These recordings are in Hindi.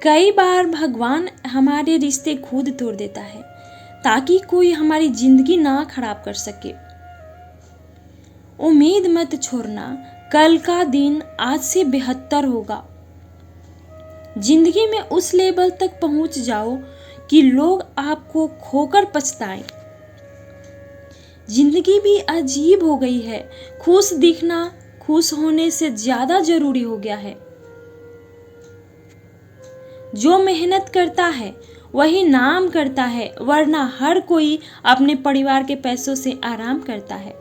कई बार भगवान हमारे रिश्ते खुद तोड़ देता है ताकि कोई हमारी जिंदगी ना खराब कर सके। उम्मीद मत छोड़ना, कल का दिन आज से बेहतर होगा। जिंदगी में उस लेवल तक पहुंच जाओ कि लोग आपको खोकर पछताएं। जिंदगी भी अजीब हो गई है, खुश दिखना खुश होने से ज्यादा जरूरी हो गया है। जो मेहनत करता है वही नाम करता है, वरना हर कोई अपने परिवार के पैसों से आराम करता है।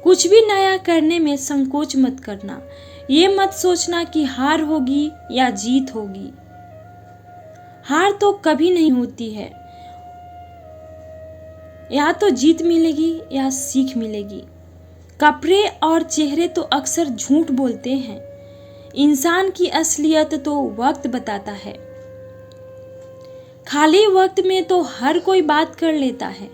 कुछ भी नया करने में संकोच मत करना। ये मत सोचना कि हार होगी या जीत होगी। हार तो कभी नहीं होती है, या तो जीत मिलेगी या सीख मिलेगी। कपड़े और चेहरे तो अक्सर झूठ बोलते हैं, इंसान की असलियत तो वक्त बताता है। खाली वक्त में तो हर कोई बात कर लेता है।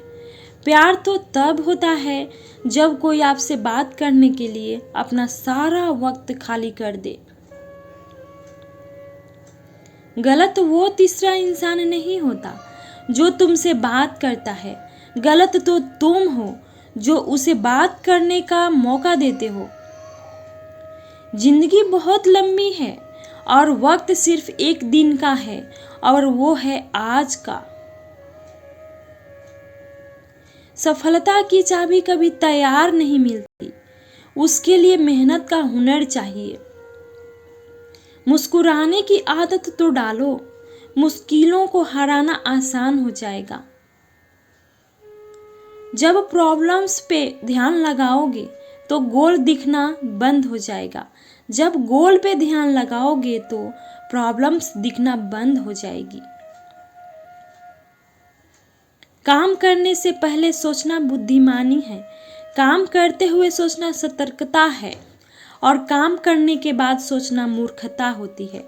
प्यार तो तब होता है जब कोई आपसे बात करने के लिए अपना सारा वक्त खाली कर दे। गलत वो तीसरा इंसान नहीं होता जो तुमसे बात करता है, गलत तो तुम हो जो उसे बात करने का मौका देते हो। जिंदगी बहुत लंबी है और वक्त सिर्फ एक दिन का है, और वो है आज का। सफलता की चाबी कभी तैयार नहीं मिलती, उसके लिए मेहनत का हुनर चाहिए। मुस्कुराने की आदत तो डालो, मुश्किलों को हराना आसान हो जाएगा। जब प्रॉब्लम्स पे ध्यान लगाओगे तो गोल दिखना बंद हो जाएगा। जब गोल पे ध्यान लगाओगे तो प्रॉब्लम्स दिखना बंद हो जाएगी। काम करने से पहले सोचना बुद्धिमानी है, काम करते हुए सोचना सतर्कता है, और काम करने के बाद सोचना मूर्खता होती है।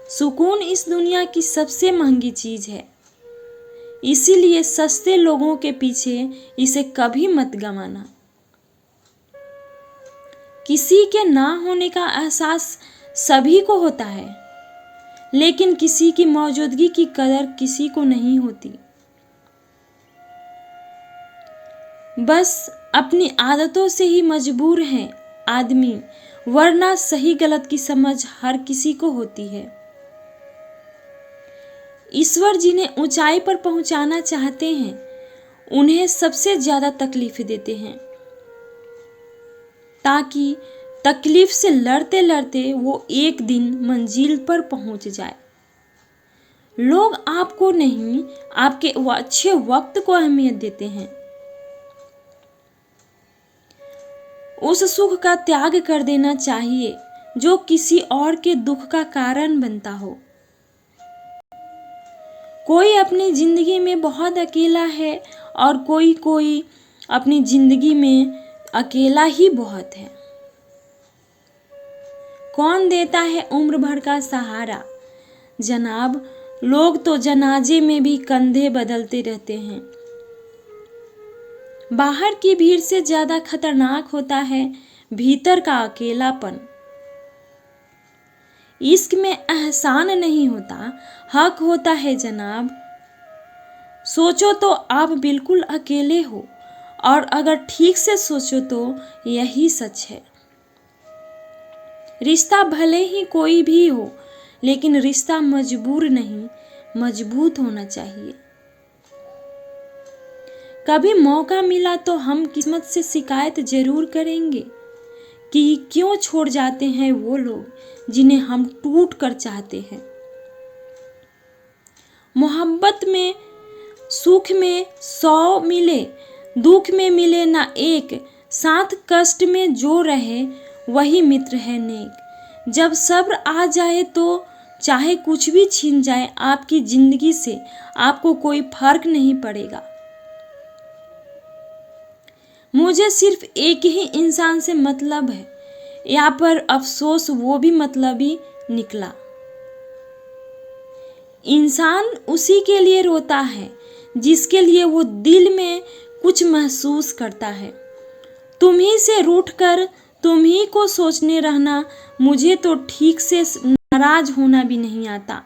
सुकून इस दुनिया की सबसे महंगी चीज है, इसीलिए सस्ते लोगों के पीछे इसे कभी मत गंवाना। किसी के ना होने का एहसास सभी को होता है, लेकिन किसी की मौजूदगी की कदर किसी को नहीं होती। बस अपनी आदतों से ही मजबूर है आदमी, वरना सही गलत की समझ हर किसी को होती है। ईश्वर जिन्हें ऊंचाई पर पहुंचाना चाहते हैं उन्हें सबसे ज्यादा तकलीफ देते हैं, ताकि तकलीफ से लड़ते लड़ते वो एक दिन मंजिल पर पहुंच जाए। लोग आपको नहीं, आपके अच्छे वक्त को अहमियत देते हैं। उस सुख का त्याग कर देना चाहिए जो किसी और के दुख का कारण बनता हो। कोई अपनी जिंदगी में बहुत अकेला है और कोई अपनी जिंदगी में अकेला ही बहुत है। कौन देता है उम्र भर का सहारा? जनाब, लोग तो जनाजे में भी कंधे बदलते रहते हैं। बाहर की भीड़ से ज्यादा खतरनाक होता है भीतर का अकेलापन। इश्क में एहसान नहीं होता, हक होता है जनाब। सोचो तो आप बिल्कुल अकेले हो, और अगर ठीक से सोचो तो यही सच है। रिश्ता भले ही कोई भी हो, लेकिन रिश्ता मजबूर नहीं, मजबूत होना चाहिए। कभी मौका मिला तो हम किस्मत से शिकायत जरूर करेंगे कि क्यों छोड़ जाते हैं वो लोग जिन्हें हम टूट कर चाहते हैं। मोहब्बत में सुख में 100 मिले, दुख में मिले ना एक, साथ कष्ट में जो रहे वही मित्र है नेक। जब सब्र आ जाए तो चाहे कुछ भी छीन जाए आपकी जिंदगी से, आपको कोई फर्क नहीं पड़ेगा। मुझे सिर्फ एक ही इंसान से मतलब है, यहाँ पर अफसोस वो भी मतलबी निकला। इंसान उसी के लिए रोता है जिसके लिए वो दिल में कुछ महसूस करता है, तुम्ही से रूठकर तुम्ही को सोचने रहना, मुझे तो ठीक से नाराज होना भी नहीं आता।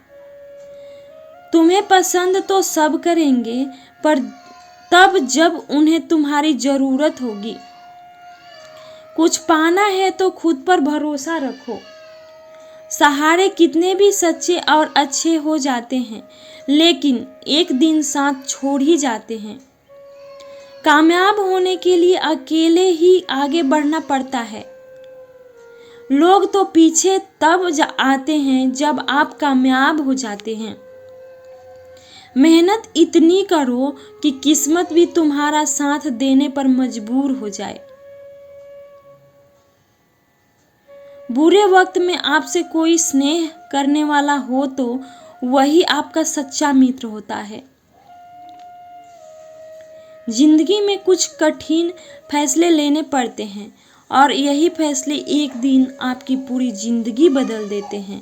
तुम्हें पसंद तो सब करेंगे, पर तब जब उन्हें तुम्हारी जरूरत होगी। कुछ पाना है तो खुद पर भरोसा रखो। सहारे कितने भी सच्चे और अच्छे हो जाते हैं, लेकिन एक दिन साथ छोड़ ही जाते हैं। कामयाब होने के लिए अकेले ही आगे बढ़ना पड़ता है। लोग तो पीछे तब आते हैं जब आप कामयाब हो जाते हैं। मेहनत इतनी करो कि किस्मत भी तुम्हारा साथ देने पर मजबूर हो जाए। बुरे वक्त में आपसे कोई स्नेह करने वाला हो तो वही आपका सच्चा मित्र होता है। जिंदगी में कुछ कठिन फैसले लेने पड़ते हैं और यही फैसले एक दिन आपकी पूरी जिंदगी बदल देते हैं।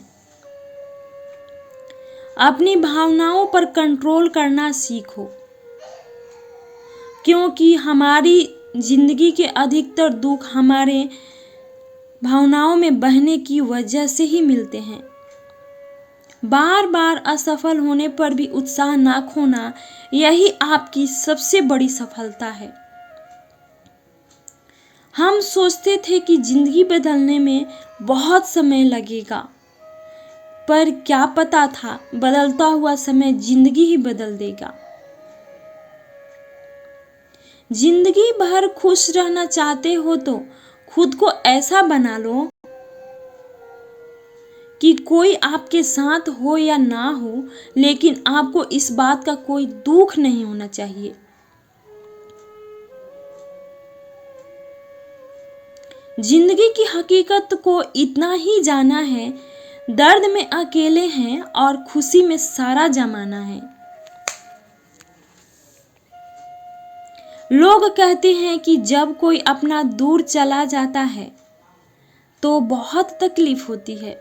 अपनी भावनाओं पर कंट्रोल करना सीखो, क्योंकि हमारी जिंदगी के अधिकतर दुख हमारे भावनाओं में बहने की वजह से ही मिलते हैं। बार बार असफल होने पर भी उत्साह ना खोना, यही आपकी सबसे बड़ी सफलता है। हम सोचते थे कि जिंदगी बदलने में बहुत समय लगेगा, पर क्या पता था बदलता हुआ समय जिंदगी ही बदल देगा। जिंदगी भर खुश रहना चाहते हो तो खुद को ऐसा बना लो कि कोई आपके साथ हो या ना हो, लेकिन आपको इस बात का कोई दुख नहीं होना चाहिए। जिंदगी की हकीकत को इतना ही जाना है, दर्द में अकेले हैं और खुशी में सारा जमाना है। लोग कहते हैं कि जब कोई अपना दूर चला जाता है तो बहुत तकलीफ होती है,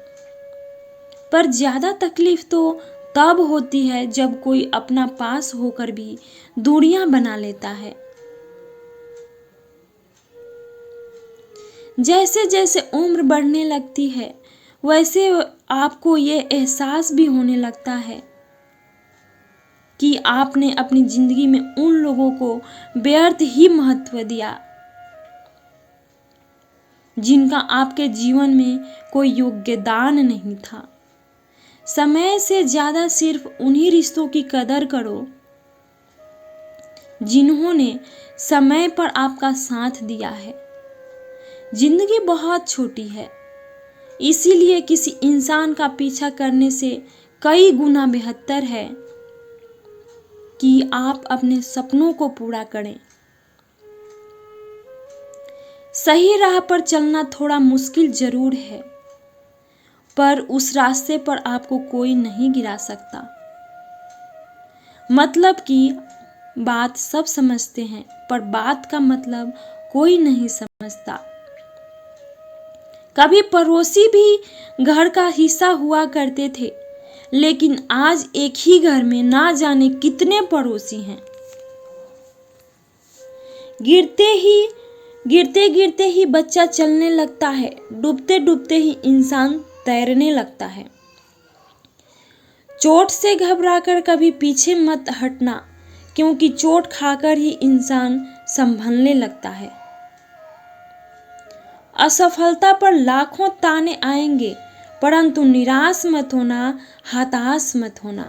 पर ज्यादा तकलीफ तो तब होती है जब कोई अपना पास होकर भी दूरियां बना लेता है। जैसे जैसे उम्र बढ़ने लगती है, वैसे आपको ये एहसास भी होने लगता है कि आपने अपनी जिंदगी में उन लोगों को व्यर्थ ही महत्व दिया जिनका आपके जीवन में कोई योगदान नहीं था। समय से ज्यादा सिर्फ उन्हीं रिश्तों की कदर करो जिन्होंने समय पर आपका साथ दिया है। जिंदगी बहुत छोटी है, इसीलिए किसी इंसान का पीछा करने से कई गुना बेहतर है कि आप अपने सपनों को पूरा करें। सही राह पर चलना थोड़ा मुश्किल जरूर है, पर उस रास्ते पर आपको कोई नहीं गिरा सकता। मतलब की बात सब समझते हैं, पर बात का मतलब कोई नहीं समझता। कभी पड़ोसी भी घर का हिस्सा हुआ करते थे, लेकिन आज एक ही घर में ना जाने कितने पड़ोसी हैं। गिरते गिरते ही बच्चा चलने लगता है, डूबते डूबते ही इंसान तैरने लगता है। चोट से घबराकर कभी पीछे मत हटना, क्योंकि चोट खाकर ही इंसान संभलने लगता है। असफलता पर लाखों ताने आएंगे, परंतु निराश मत होना, हताश मत होना,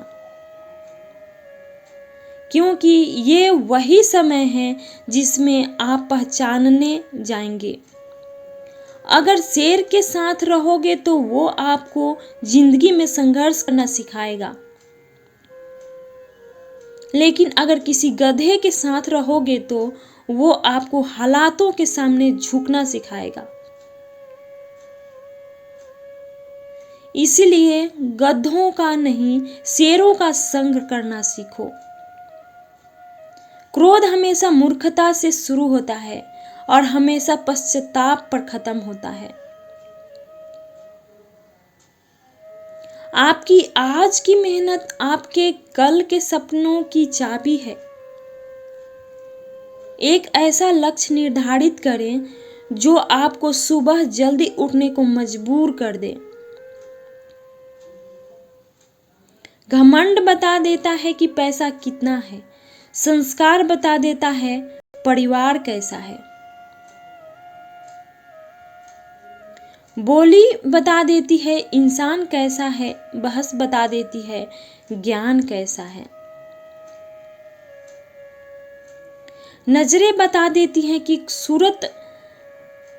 क्योंकि ये वही समय है जिसमें आप पहचानने जाएंगे। अगर शेर के साथ रहोगे तो वो आपको जिंदगी में संघर्ष करना सिखाएगा, लेकिन अगर किसी गधे के साथ रहोगे तो वो आपको हालातों के सामने झुकना सिखाएगा। इसलिए गधों का नहीं, शेरों का संग करना सीखो। क्रोध हमेशा मूर्खता से शुरू होता है और हमेशा पश्चाताप पर खत्म होता है। आपकी आज की मेहनत आपके कल के सपनों की चाबी है। एक ऐसा लक्ष्य निर्धारित करें जो आपको सुबह जल्दी उठने को मजबूर कर दे। घमंड बता देता है कि पैसा कितना है, संस्कार बता देता है परिवार कैसा है। बोली बता देती है इंसान कैसा है, बहस बता देती है ज्ञान कैसा है। नजरें बता देती हैं कि सूरत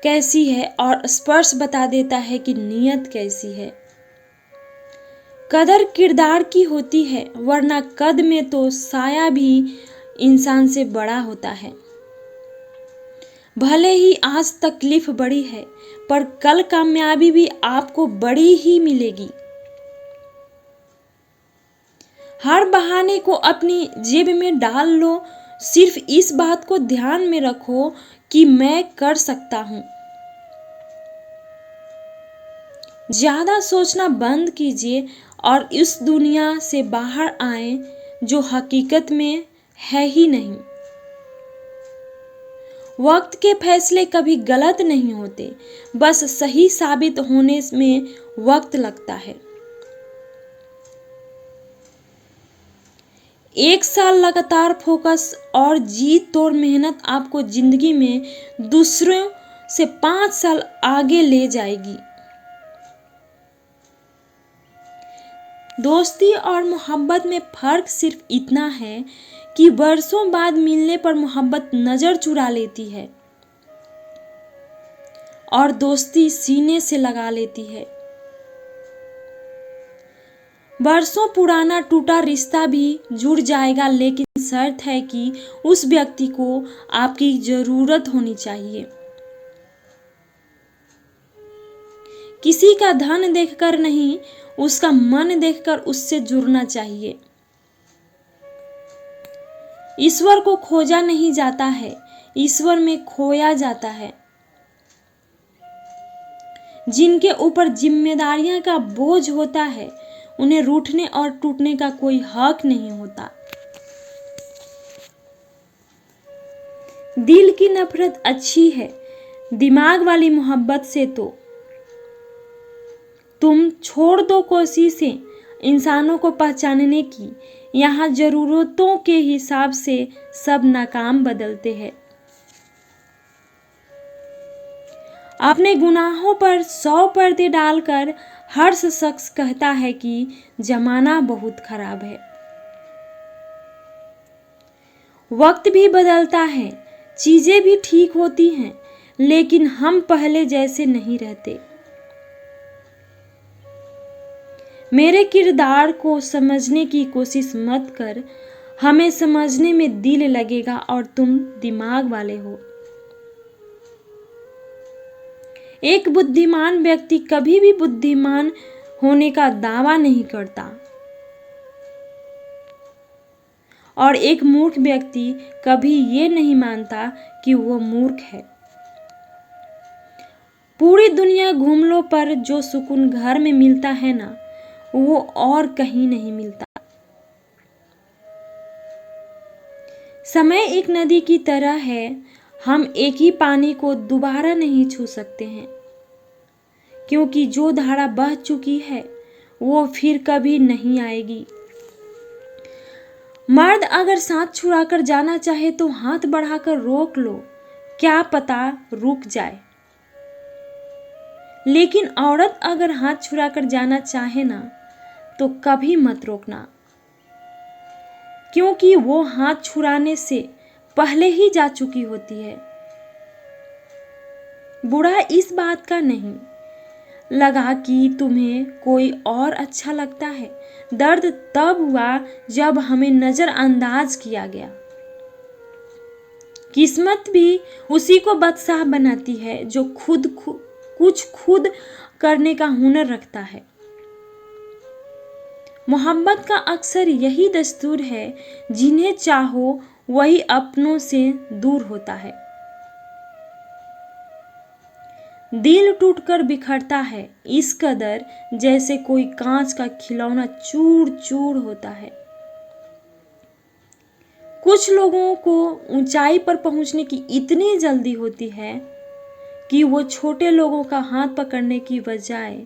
कैसी है और स्पर्श बता देता है कि नीयत कैसी है। कदर किरदार की होती है, वरना कद में तो साया भी इंसान से बड़ा होता है। भले ही आज तकलीफ बड़ी है, पर कल कामयाबी भी आपको बड़ी ही मिलेगी। हर बहाने को अपनी जेब में डाल लो, सिर्फ इस बात को ध्यान में रखो कि मैं कर सकता हूं। ज्यादा सोचना बंद कीजिए और इस दुनिया से बाहर आए जो हकीकत में है ही नहीं। वक्त के फैसले कभी गलत नहीं होते, बस सही साबित होने में वक्त लगता है। 1 साल लगातार फोकस और जी तोड़ मेहनत आपको जिंदगी में दूसरों से 5 साल आगे ले जाएगी। दोस्ती और मोहब्बत में फर्क सिर्फ इतना है कि बरसों बाद मिलने पर मोहब्बत नजर चुरा लेती है और दोस्ती सीने से लगा लेती है। बरसों पुराना टूटा रिश्ता भी जुड़ जाएगा, लेकिन शर्त है कि उस व्यक्ति को आपकी जरूरत होनी चाहिए। किसी का धन देखकर नहीं, उसका मन देखकर उससे जुड़ना चाहिए। ईश्वर को खोजा नहीं जाता है, ईश्वर में खोया जाता है। जिनके ऊपर जिम्मेदारियां का बोझ होता है, उन्हें रूठने और टूटने का कोई हक नहीं होता। दिल की नफरत अच्छी है, दिमाग वाली मोहब्बत से तो तुम छोड़ दो कोशिशें इंसानों को पहचानने की। यहाँ जरूरतों के हिसाब से सब नाकाम बदलते हैं। अपने गुनाहों पर 100 पर्दे डालकर हर शख्स कहता है कि जमाना बहुत खराब है। वक्त भी बदलता है, चीजें भी ठीक होती हैं, लेकिन हम पहले जैसे नहीं रहते। मेरे किरदार को समझने की कोशिश मत कर, हमें समझने में दिल लगेगा और तुम दिमाग वाले हो। एक बुद्धिमान व्यक्ति कभी भी बुद्धिमान होने का दावा नहीं करता और एक मूर्ख व्यक्ति कभी ये नहीं मानता कि वो मूर्ख है। पूरी दुनिया घूम लो, पर जो सुकून घर में मिलता है ना, वो और कहीं नहीं मिलता। समय एक नदी की तरह है, हम एक ही पानी को दोबारा नहीं छू सकते हैं, क्योंकि जो धारा बह चुकी है वो फिर कभी नहीं आएगी। मर्द अगर साथ छुड़ाकर जाना चाहे तो हाथ बढ़ाकर रोक लो, क्या पता रुक जाए। लेकिन औरत अगर हाथ छुड़ाकर जाना चाहे ना, तो कभी मत रोकना, क्योंकि वो हाथ छुड़ाने से पहले ही जा चुकी होती है। बुरा इस बात का नहीं लगा कि तुम्हें कोई और अच्छा लगता है, दर्द तब हुआ जब हमें नजरअंदाज किया गया। किस्मत भी उसी को बादशाह बनाती है जो कुछ खुद करने का हुनर रखता है। मोहब्बत का अक्सर यही दस्तूर है, जिन्हें चाहो वही अपनों से दूर होता है। दिल टूटकर बिखरता है इस कदर जैसे कोई कांच का खिलौना चूर चूर होता है। कुछ लोगों को ऊंचाई पर पहुंचने की इतनी जल्दी होती है कि वो छोटे लोगों का हाथ पकड़ने की बजाय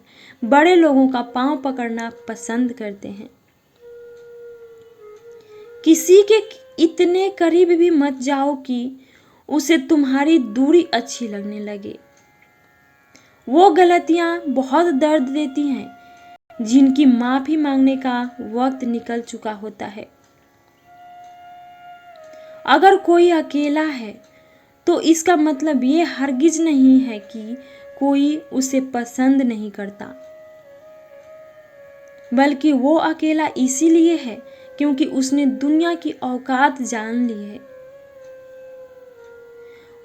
बड़े लोगों का पांव पकड़ना पसंद करते हैं। किसी के इतने करीब भी मत जाओ कि उसे तुम्हारी दूरी अच्छी लगने लगे। वो गलतियां बहुत दर्द देती हैं जिनकी माफी मांगने का वक्त निकल चुका होता है। अगर कोई अकेला है तो इसका मतलब ये हरगिज नहीं है कि कोई उसे पसंद नहीं करता, बल्कि वो अकेला इसीलिए है क्योंकि उसने दुनिया की औकात जान ली है।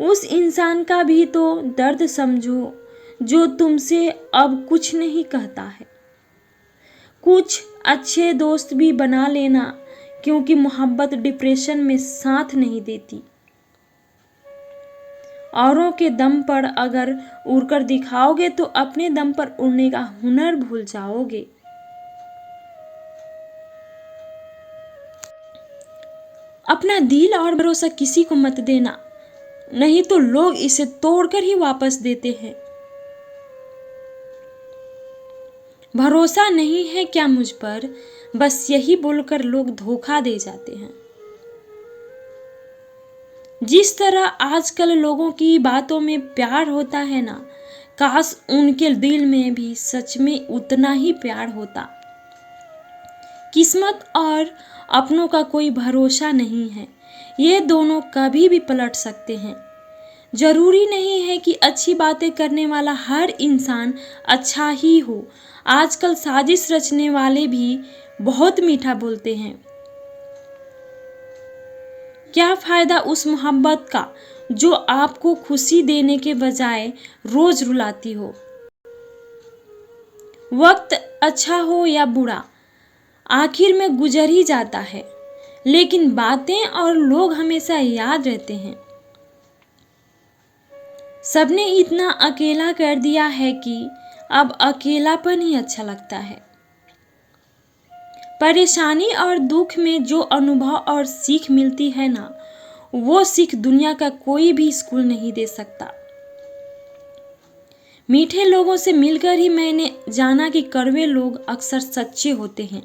उस इंसान का भी तो दर्द समझो जो तुमसे अब कुछ नहीं कहता है। कुछ अच्छे दोस्त भी बना लेना, क्योंकि मोहब्बत डिप्रेशन में साथ नहीं देती। औरों के दम पर अगर उड़कर दिखाओगे तो अपने दम पर उड़ने का हुनर भूल जाओगे। अपना दिल और भरोसा किसी को मत देना, नहीं तो लोग इसे तोड़कर ही वापस देते हैं। भरोसा नहीं है क्या मुझ पर, बस यही बोलकर लोग धोखा दे जाते हैं। जिस तरह आजकल लोगों की बातों में प्यार होता है ना, काश उनके दिल में भी सच में उतना ही प्यार होता। किस्मत और अपनों का कोई भरोसा नहीं है, ये दोनों कभी भी पलट सकते हैं। जरूरी नहीं है कि अच्छी बातें करने वाला हर इंसान अच्छा ही हो। आजकल साजिश रचने वाले भी बहुत मीठा बोलते हैं। क्या फायदा उस मोहब्बत का जो आपको खुशी देने के बजाय रोज रुलाती हो। वक्त अच्छा हो या बुरा, आखिर में गुजर ही जाता है, लेकिन बातें और लोग हमेशा याद रहते हैं। सबने इतना अकेला कर दिया है कि अब अकेलापन ही अच्छा लगता है। परेशानी और दुख में जो अनुभव और सीख मिलती है ना, वो सीख दुनिया का कोई भी स्कूल नहीं दे सकता। मीठे लोगों से मिलकर ही मैंने जाना कि कड़वे लोग अक्सर सच्चे होते हैं।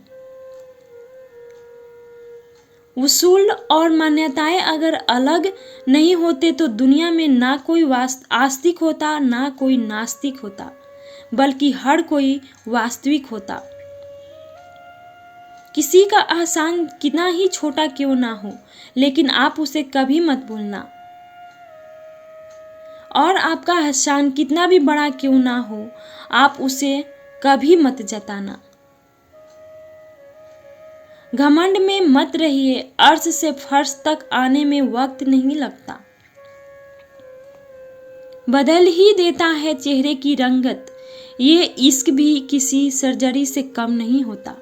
उसूल और मान्यताएं अगर अलग नहीं होते तो दुनिया में ना कोई आस्तिक होता, ना कोई नास्तिक होता, बल्कि हर कोई वास्तविक होता। किसी का एहसान कितना ही छोटा क्यों ना हो, लेकिन आप उसे कभी मत भूलना। और आपका एहसान कितना भी बड़ा क्यों ना हो, आप उसे कभी मत जताना। घमंड में मत रहिए, अर्श से फर्श तक आने में वक्त नहीं लगता। बदल ही देता है चेहरे की रंगत, ये इश्क भी किसी सर्जरी से कम नहीं होता।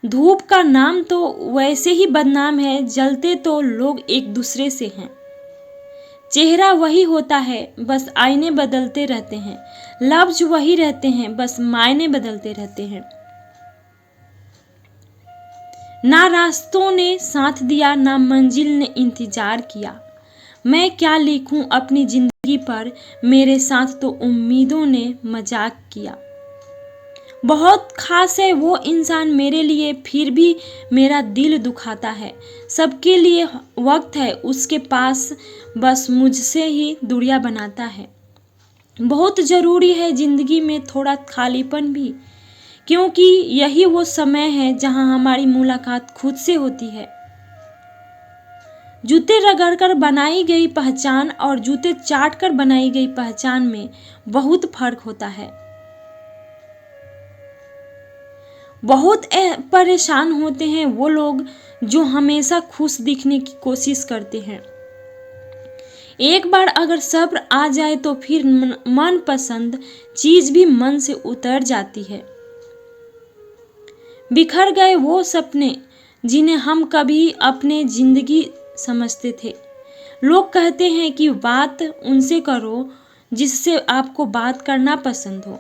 धूप का नाम तो वैसे ही बदनाम है, जलते तो लोग एक दूसरे से हैं। चेहरा वही होता है, बस आईने बदलते रहते हैं। लफ्ज वही रहते हैं, बस मायने बदलते रहते हैं। ना रास्तों ने साथ दिया, ना मंजिल ने इंतजार किया। मैं क्या लिखूं अपनी जिंदगी पर, मेरे साथ तो उम्मीदों ने मजाक किया। बहुत खास है वो इंसान मेरे लिए, फिर भी मेरा दिल दुखाता है। सबके लिए वक्त है उसके पास, बस मुझसे ही दूरियां बनाता है। बहुत ज़रूरी है ज़िंदगी में थोड़ा खालीपन भी, क्योंकि यही वो समय है जहां हमारी मुलाकात खुद से होती है। जूते रगड़कर बनाई गई पहचान और जूते चाटकर बनाई गई पहचान में बहुत फर्क होता है। बहुत परेशान होते हैं वो लोग जो हमेशा खुश दिखने की कोशिश करते हैं। एक बार अगर सब्र आ जाए तो फिर मन पसंद चीज भी मन से उतर जाती है। बिखर गए वो सपने जिन्हें हम कभी अपने जिंदगी समझते थे। लोग कहते हैं कि बात उनसे करो जिससे आपको बात करना पसंद हो,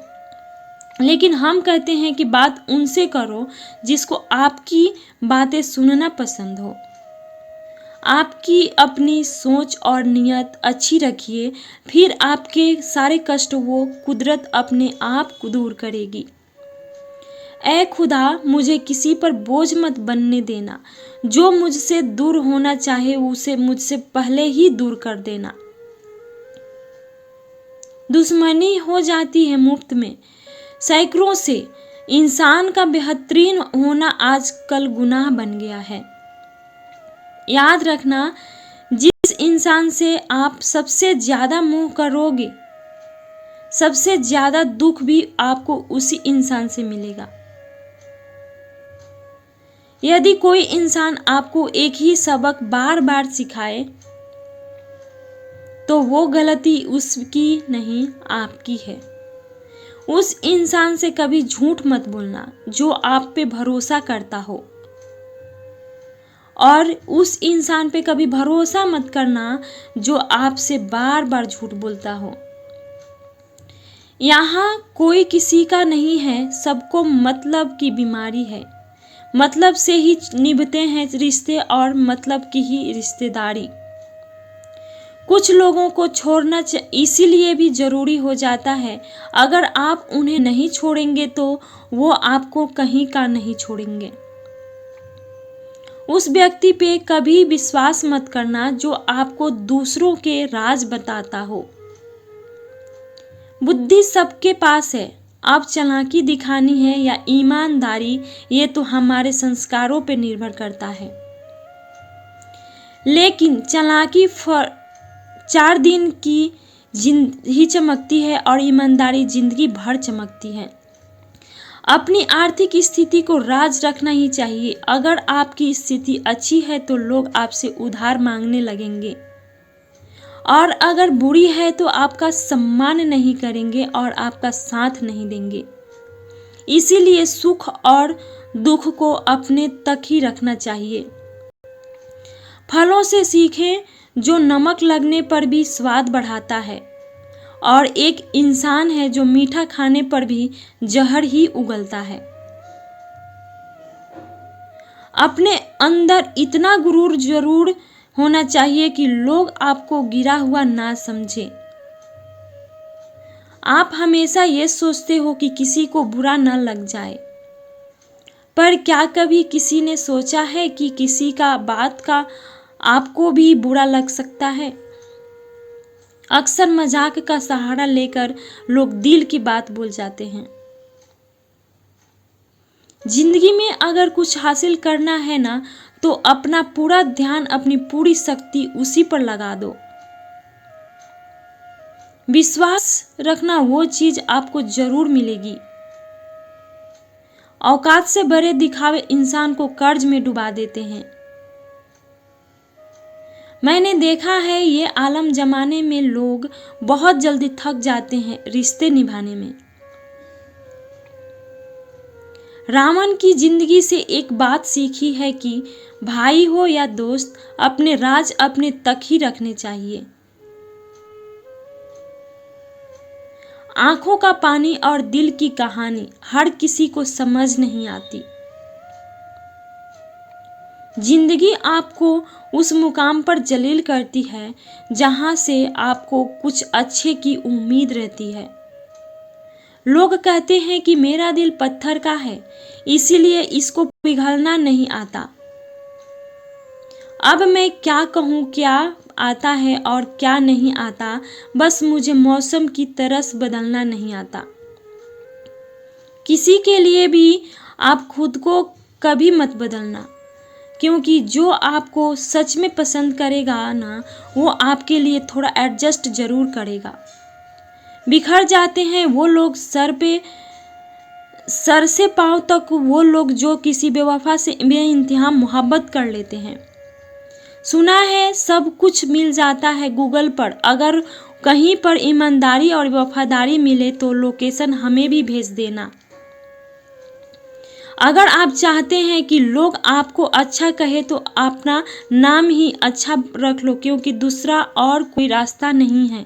लेकिन हम कहते हैं कि बात उनसे करो जिसको आपकी बातें सुनना पसंद हो। आपकी अपनी सोच और नियत अच्छी रखिए, फिर आपके सारे कष्ट वो कुदरत अपने आप को दूर करेगी। ऐ खुदा, मुझे किसी पर बोझ मत बनने देना। जो मुझसे दूर होना चाहे उसे मुझसे पहले ही दूर कर देना। दुश्मनी हो जाती है मुफ्त में सैकड़ों से। इंसान का बेहतरीन होना आजकल गुनाह बन गया है। याद रखना, जिस इंसान से आप सबसे ज्यादा मोह करोगे, सबसे ज्यादा दुख भी आपको उसी इंसान से मिलेगा। यदि कोई इंसान आपको एक ही सबक बार बार सिखाए तो वो गलती उसकी नहीं, आपकी है। उस इंसान से कभी झूठ मत बोलना जो आप पे भरोसा करता हो, और उस इंसान पे कभी भरोसा मत करना जो आपसे बार बार झूठ बोलता हो। यहाँ कोई किसी का नहीं है, सबको मतलब की बीमारी है। मतलब से ही निभते हैं रिश्ते और मतलब की ही रिश्तेदारी। कुछ लोगों को छोड़ना इसीलिए भी जरूरी हो जाता है, अगर आप उन्हें नहीं छोड़ेंगे तो वो आपको कहीं का नहीं छोड़ेंगे। उस व्यक्ति पे कभी विश्वास मत करना जो आपको दूसरों के राज बताता हो। बुद्धि सबके पास है, अब चालाकी दिखानी है या ईमानदारी, ये तो हमारे संस्कारों पे निर्भर करता है। लेकिन चालाकी 4 दिन की ही चमकती है और ईमानदारी जिंदगी भर चमकती है। अपनी आर्थिक स्थिति को राज रखना ही चाहिए। अगर आपकी स्थिति अच्छी है तो लोग आपसे उधार मांगने लगेंगे, और अगर बुरी है तो आपका सम्मान नहीं करेंगे और आपका साथ नहीं देंगे। इसीलिए सुख और दुख को अपने तक ही रखना चाहिए। फलों से सीखें जो नमक लगने पर भी स्वाद बढ़ाता है, और एक इंसान है जो मीठा खाने पर भी जहर ही उगलता है। अपने अंदर इतना गुरूर जरूर होना चाहिए कि लोग आपको गिरा हुआ ना समझे। आप हमेशा ये सोचते हो कि किसी को बुरा न लग जाए, पर क्या कभी किसी ने सोचा है कि किसी का बात का आपको भी बुरा लग सकता है? अक्सर मजाक का सहारा लेकर लोग दिल की बात बोल जाते हैं। जिंदगी में अगर कुछ हासिल करना है ना, तो अपना पूरा ध्यान, अपनी पूरी शक्ति उसी पर लगा दो। विश्वास रखना, वो चीज आपको जरूर मिलेगी। औकात से बड़े दिखावे इंसान को कर्ज में डुबा देते हैं। मैंने देखा है ये आलम जमाने में लोग बहुत जल्दी थक जाते हैं रिश्ते निभाने में। रावण की जिंदगी से एक बात सीखी है कि भाई हो या दोस्त, अपने राज अपने तक ही रखने चाहिए। आंखों का पानी और दिल की कहानी हर किसी को समझ नहीं आती। जिंदगी आपको उस मुकाम पर जलील करती है जहां से आपको कुछ अच्छे की उम्मीद रहती है। लोग कहते हैं कि मेरा दिल पत्थर का है, इसीलिए इसको पिघलना नहीं आता। अब मैं क्या कहूँ, क्या आता है और क्या नहीं आता, बस मुझे मौसम की तरस बदलना नहीं आता। किसी के लिए भी आप खुद को कभी मत बदलना, क्योंकि जो आपको सच में पसंद करेगा ना, वो आपके लिए थोड़ा एडजस्ट जरूर करेगा। बिखर जाते हैं वो लोग, सर से पांव तक वो लोग जो किसी बेवफा से बेइंतहा मोहब्बत कर लेते हैं। सुना है सब कुछ मिल जाता है गूगल पर, अगर कहीं पर ईमानदारी और वफादारी मिले तो लोकेशन हमें भी भेज देना। अगर आप चाहते हैं कि लोग आपको अच्छा कहे तो अपना नाम ही अच्छा रख लो, क्योंकि दूसरा और कोई रास्ता नहीं है।